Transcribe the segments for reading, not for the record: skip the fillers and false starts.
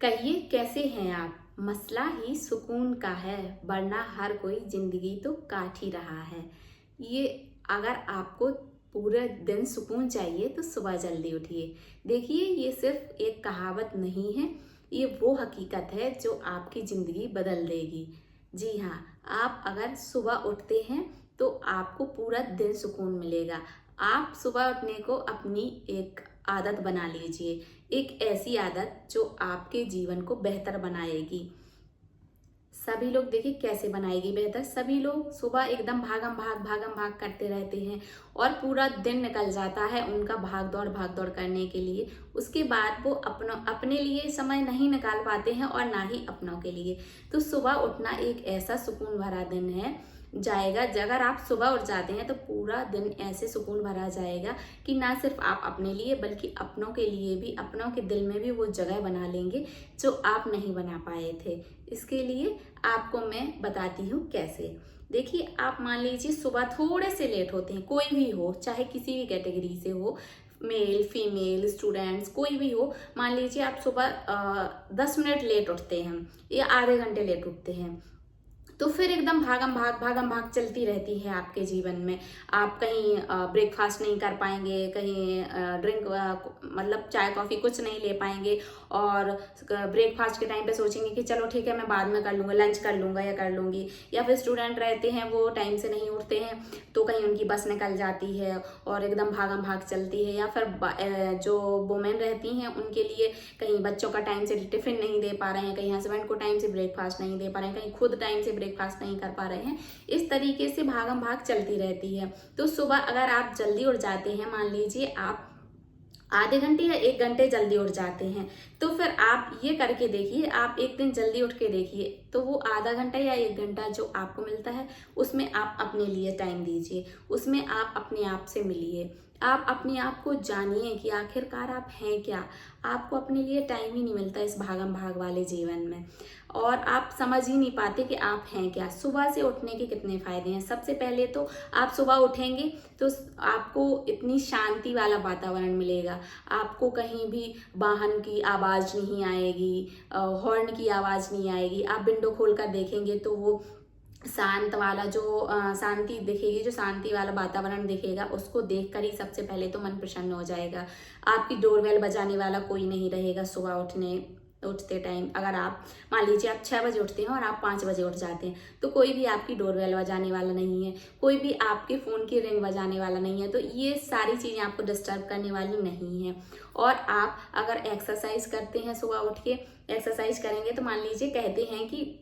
कहिए कैसे हैं आप? मसला ही सुकून का है, वरना हर कोई जिंदगी तो काट ही रहा है। ये अगर आपको पूरे दिन सुकून चाहिए तो सुबह जल्दी उठिए। देखिए, ये सिर्फ एक कहावत नहीं है, ये वो हकीकत है जो आपकी जिंदगी बदल देगी। जी हाँ, आप अगर सुबह उठते हैं तो आपको पूरा दिन सुकून मिलेगा। आप सुबह उठने को अपनी एक आदत बना लीजिए, एक ऐसी आदत जो आपके जीवन को बेहतर बनाएगी। सभी लोग देखिए कैसे बनाएगी बेहतर। सभी लोग सुबह एकदम भागम भाग करते रहते हैं और पूरा दिन निकल जाता है उनका भाग दौड़ करने के लिए। उसके बाद वो अपने लिए समय नहीं निकाल पाते हैं और ना ही अपनों के लिए। तो सुबह उठना एक ऐसा सुकून भरा दिन है जाएगा। अगर आप सुबह उठ जाते हैं तो पूरा दिन ऐसे सुकून भरा जाएगा कि ना सिर्फ आप अपने लिए बल्कि अपनों के लिए भी, अपनों के दिल में भी वो जगह बना लेंगे जो आप नहीं बना पाए थे। इसके लिए आपको मैं बताती हूँ कैसे। देखिए, आप मान लीजिए सुबह थोड़े से लेट होते हैं, कोई भी हो, चाहे किसी भी कैटेगरी से हो, मेल फीमेल स्टूडेंट्स कोई भी हो। मान लीजिए आप सुबह 10 मिनट लेट उठते हैं या आधे घंटे लेट उठते हैं, तो फिर एकदम भागम भाग चलती रहती है आपके जीवन में। आप कहीं ब्रेकफास्ट नहीं कर पाएंगे, कहीं ड्रिंक मतलब चाय कॉफ़ी कुछ नहीं ले पाएंगे, और ब्रेकफास्ट के टाइम पे सोचेंगे कि चलो ठीक है मैं बाद में कर लूँगा, लंच कर लूँगा या कर लूँगी। या फिर स्टूडेंट रहते हैं, वो टाइम से नहीं उठते हैं तो कहीं उनकी बस निकल जाती है और एकदम भागम भाग चलती है। या फिर जो वुमेन रहती हैं उनके लिए कहीं बच्चों का टाइम से टिफिन नहीं दे पा रहे हैं, कहीं हस्बैंड को टाइम से ब्रेकफास्ट नहीं दे पा रहे हैं, कहीं खुद टाइम से ब्रेकफास्ट नहीं कर पा रहे हैं। इस तरीके से भागम भाग चलती रहती है। तो सुबह अगर आप जल्दी उठ जाते हैं, मान लीजिए आप आधे घंटे या 1 घंटे जल्दी उठ जाते हैं, तो फिर आप ये करके देखिए, आप एक दिन जल्दी उठ के देखिए, तो वो आधा घंटा या 1 घंटा जो आपको मिलता है उसमें आप अपने लिए टाइम दीजिए, उसमें आप अपने आप से मिलिए, आप अपने आप को जानिए कि आखिरकार आप हैं क्या। आपको अपने लिए टाइम ही नहीं मिलता इस भागम भाग वाले जीवन में, और आप समझ ही नहीं पाते कि आप हैं क्या। सुबह से उठने के कितने फायदे हैं। सबसे पहले तो आप सुबह उठेंगे तो आपको इतनी शांति वाला वातावरण मिलेगा। आपको कहीं भी वाहन की आवाज़ नहीं आएगी, हॉर्न की आवाज़ नहीं आएगी। आप विंडो खोल कर देखेंगे तो वो शांत वाला जो शांति दिखेगी, जो शांति वाला वातावरण दिखेगा, उसको देखकर ही सबसे पहले तो मन प्रसन्न हो जाएगा। आपकी डोरबेल बजाने वाला कोई नहीं रहेगा सुबह उठते टाइम। अगर आप मान लीजिए आप 6 बजे उठते हैं और आप 5 बजे उठ जाते हैं, तो कोई भी आपकी डोरबेल बजाने वाला नहीं है, कोई भी आपके फ़ोन की रिंग बजाने वाला नहीं है। तो ये सारी चीज़ें आपको डिस्टर्ब करने वाली नहीं है। और आप अगर एक्सरसाइज करते हैं, सुबह उठ के एक्सरसाइज करेंगे, तो मान लीजिए कहते हैं कि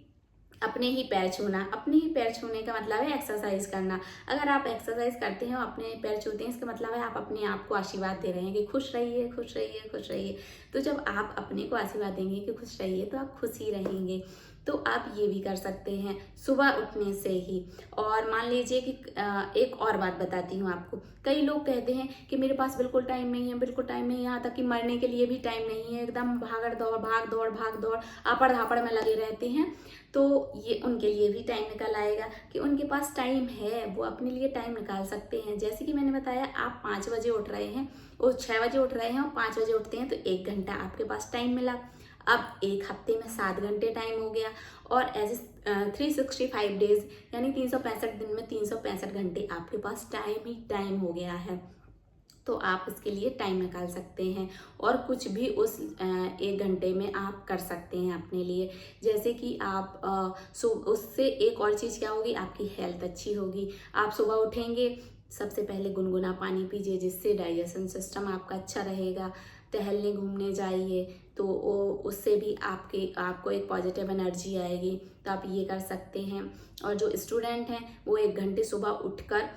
अपने ही पैर छूना। अपने ही पैर छूने का मतलब है एक्सरसाइज करना। अगर आप एक्सरसाइज करते हैं और अपने पैर छूते हैं, इसका मतलब है आप अपने आप को आशीर्वाद दे रहे हैं कि खुश रहिए, खुश रहिए, खुश रहिए। तो जब आप अपने को आशीर्वाद देंगे कि खुश रहिए, तो आप खुश ही रहेंगे। तो आप ये भी कर सकते हैं सुबह उठने से ही। और मान लीजिए कि एक और बात बताती हूँ आपको। कई लोग कहते हैं कि मेरे पास बिल्कुल टाइम नहीं है, बिल्कुल टाइम नहीं है, यहाँ तक कि मरने के लिए भी टाइम नहीं है, एकदम भाग दौड़ आपड़ धापड़ में लगे रहते हैं। तो ये उनके लिए भी टाइम निकल आएगा कि उनके पास टाइम है, वो अपने लिए टाइम निकाल सकते हैं। जैसे कि मैंने बताया, आप 5 बजे उठ रहे हैं, वो 6 बजे उठ रहे हैं और 5 बजे उठते हैं, तो 1 घंटा आपके पास टाइम मिला। अब एक हफ्ते में 7 घंटे टाइम हो गया, और ऐसे 365 डेज यानी 365 दिन में 365 घंटे आपके पास टाइम ही टाइम हो गया है। तो आप उसके लिए टाइम निकाल सकते हैं और कुछ भी उस 1 घंटे में आप कर सकते हैं अपने लिए। जैसे कि आप उससे एक और चीज़ क्या होगी, आपकी हेल्थ अच्छी होगी। आप सुबह उठेंगे, सबसे पहले गुनगुना पानी पीजिए, जिससे डाइजेशन सिस्टम आपका अच्छा रहेगा। टहलने घूमने जाइए, तो उससे भी आपको एक पॉजिटिव एनर्जी आएगी। तो आप ये कर सकते हैं। और जो स्टूडेंट हैं वो 1 घंटे सुबह उठकर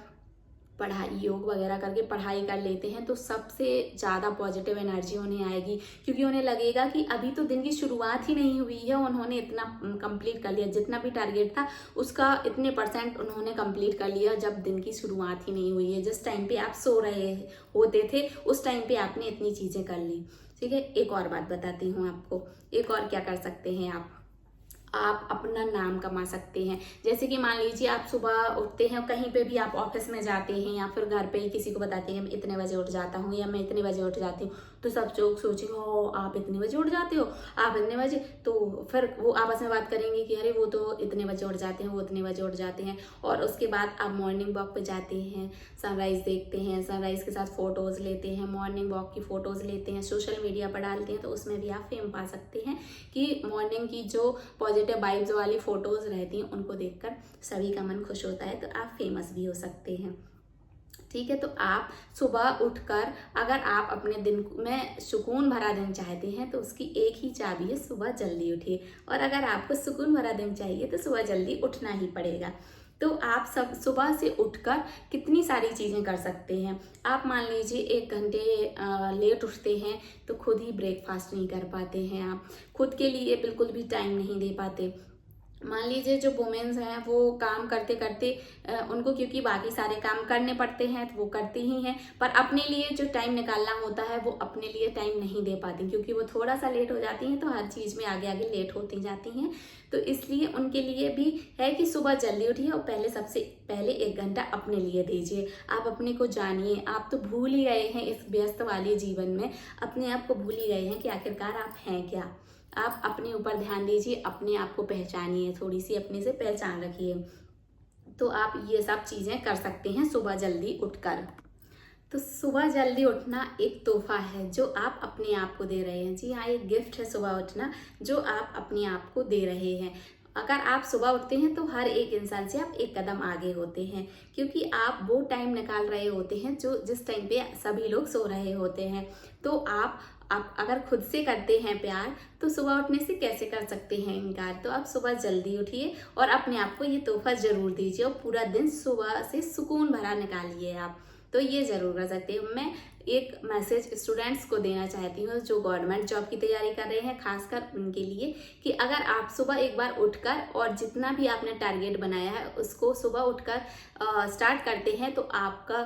पढ़ाई, योग वगैरह करके पढ़ाई कर लेते हैं, तो सबसे ज़्यादा पॉजिटिव एनर्जी उन्हें आएगी, क्योंकि उन्हें लगेगा कि अभी तो दिन की शुरुआत ही नहीं हुई है, उन्होंने इतना कंप्लीट कर लिया, जितना भी टारगेट था उसका इतने % उन्होंने कंप्लीट कर लिया, जब दिन की शुरुआत ही नहीं हुई है। जिस टाइम पे आप सो रहे होते थे उस टाइम पे आपने इतनी चीज़ें कर ली। ठीक है, एक और बात बताती हूँ आपको। एक और क्या कर सकते हैं आप अपना नाम कमा सकते हैं। जैसे कि मान लीजिए आप सुबह उठते हैं, कहीं पे भी आप ऑफिस में जाते हैं या फिर घर पे ही किसी को बताते हैं मैं इतने बजे उठ जाता हूँ या मैं इतने बजे उठ जाती हूँ, तो सब लोग सोचेंगे ओ आप इतने बजे उठ जाते हो, आप इतने बजे, तो फिर वो आपस में बात करेंगे कि अरे वो तो इतने बजे उठ जाते हैं, वो इतने बजे उठ जाते हैं। और उसके बाद आप मॉर्निंग वॉक पे जाते हैं, सनराइज़ देखते हैं, सनराइज़ के साथ फ़ोटोज़ लेते हैं, मॉर्निंग वॉक की फ़ोटोज़ लेते हैं, सोशल मीडिया पर डालते हैं, तो उसमें भी आप फेम पा सकते हैं कि मॉर्निंग की जो पॉजिटिव वाइब्स वाली फ़ोटोज़ रहती हैं उनको देखकर सभी का मन खुश होता है, तो आप फेमस भी हो सकते हैं। ठीक है, तो आप सुबह उठकर अगर आप अपने दिन में सुकून भरा दिन चाहते हैं तो उसकी एक ही चाबी है, सुबह जल्दी उठिए। और अगर आपको सुकून भरा दिन चाहिए तो सुबह जल्दी उठना ही पड़ेगा। तो आप सब सुबह से उठकर कितनी सारी चीज़ें कर सकते हैं। आप मान लीजिए 1 घंटे लेट उठते हैं तो खुद ही ब्रेकफास्ट नहीं कर पाते हैं, आप खुद के लिए बिल्कुल भी टाइम नहीं दे पाते। मान लीजिए जो वुमेन्स हैं वो काम करते करते उनको क्योंकि बाकी सारे काम करने पड़ते हैं तो वो करती ही हैं, पर अपने लिए जो टाइम निकालना होता है वो अपने लिए टाइम नहीं दे पाती, क्योंकि वो थोड़ा सा लेट हो जाती हैं तो हर चीज़ में आगे आगे लेट होती जाती हैं। तो इसलिए उनके लिए भी है कि सुबह जल्दी उठिए और पहले सबसे पहले 1 घंटा अपने लिए दीजिए। आप अपने को जानिए। आप तो भूल ही गए हैं इस व्यस्त वाले जीवन में, अपने आप को भूल ही गए हैं कि आखिरकार आप हैं क्या। आप अपने ऊपर ध्यान दीजिए, अपने आप को पहचानिए, थोड़ी सी अपने से पहचान रखिए। तो आप ये सब चीज़ें कर सकते हैं सुबह जल्दी उठकर। तो सुबह जल्दी उठना एक तोहफा है जो आप अपने आप को दे रहे हैं। जी हाँ, एक गिफ्ट है सुबह उठना जो आप अपने आप को दे रहे हैं। अगर आप सुबह उठते हैं तो हर एक इंसान से आप एक कदम आगे होते हैं, क्योंकि आप वो टाइम निकाल रहे होते हैं जो जिस टाइम पे सभी लोग सो रहे होते हैं। तो आप अगर खुद से करते हैं प्यार तो सुबह उठने से कैसे कर सकते हैं इनकार। तो आप सुबह जल्दी उठिए और अपने आप को ये तोहफा ज़रूर दीजिए और पूरा दिन सुबह से सुकून भरा निकालिए आप। तो ये ज़रूर कर सकते हैं। मैं एक मैसेज स्टूडेंट्स को देना चाहती हूँ जो गवर्नमेंट जॉब की तैयारी कर रहे हैं, खासकर उनके लिए, कि अगर आप सुबह एक बार उठकर और जितना भी आपने टारगेट बनाया है उसको सुबह उठकर स्टार्ट करते हैं तो आपका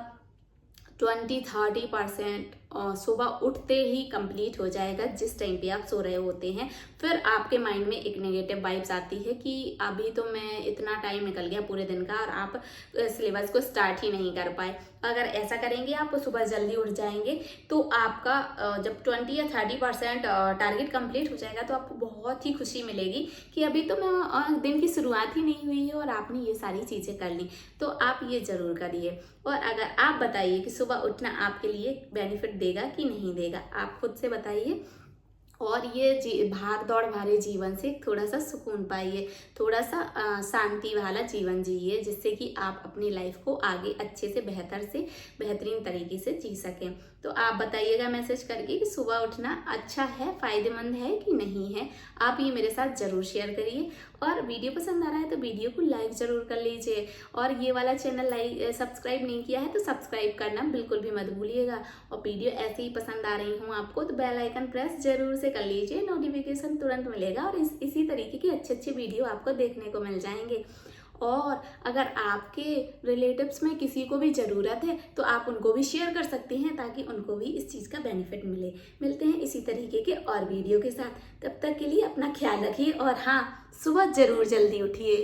20-30% सुबह उठते ही कंप्लीट हो जाएगा जिस टाइम पे आप सो रहे होते हैं। फिर आपके माइंड में एक नेगेटिव वाइब्स आती है कि अभी तो मैं इतना टाइम निकल गया पूरे दिन का और आप सिलेबस को स्टार्ट ही नहीं कर पाए। अगर ऐसा करेंगे, आप सुबह जल्दी उठ जाएंगे तो आपका जब 20 या 30% टारगेट कंप्लीट हो जाएगा तो आपको बहुत ही खुशी मिलेगी कि अभी तो मैं दिन की शुरुआत ही नहीं हुई है और आपने ये सारी चीज़ें कर ली। तो आप ये ज़रूर करिए। और अगर आप बताइए कि सुबह उठना आपके लिए बेनिफिट देगा कि नहीं देगा, आप खुद से बताइए। और ये भाग दौड़ भरे जीवन से थोड़ा सा सुकून पाइए, थोड़ा सा शांति वाला जीवन जिए, जिससे कि आप अपनी लाइफ को आगे अच्छे से बेहतरीन तरीके से जी सकें। तो आप बताइएगा मैसेज करके कि सुबह उठना अच्छा है, फ़ायदेमंद है कि नहीं है। आप ये मेरे साथ ज़रूर शेयर करिए। और वीडियो पसंद आ रहा है तो वीडियो को लाइक ज़रूर कर लीजिए। और ये वाला चैनल सब्सक्राइब नहीं किया है तो सब्सक्राइब करना बिल्कुल भी मत भूलिएगा। और वीडियो ऐसे ही पसंद आ रही हूँ आपको तो बेल आइकन प्रेस जरूर से कर लीजिए, नोटिफिकेशन तुरंत मिलेगा और इसी तरीके की अच्छे वीडियो आपको देखने को मिल जाएंगे। और अगर आपके रिलेटिव्स में किसी को भी ज़रूरत है तो आप उनको भी शेयर कर सकते हैं ताकि उनको भी इस चीज़ का बेनिफिट मिले। मिलते हैं इसी तरीके के और वीडियो के साथ, तब तक के लिए अपना ख्याल रखिए और हाँ, सुबह ज़रूर जल्दी उठिए।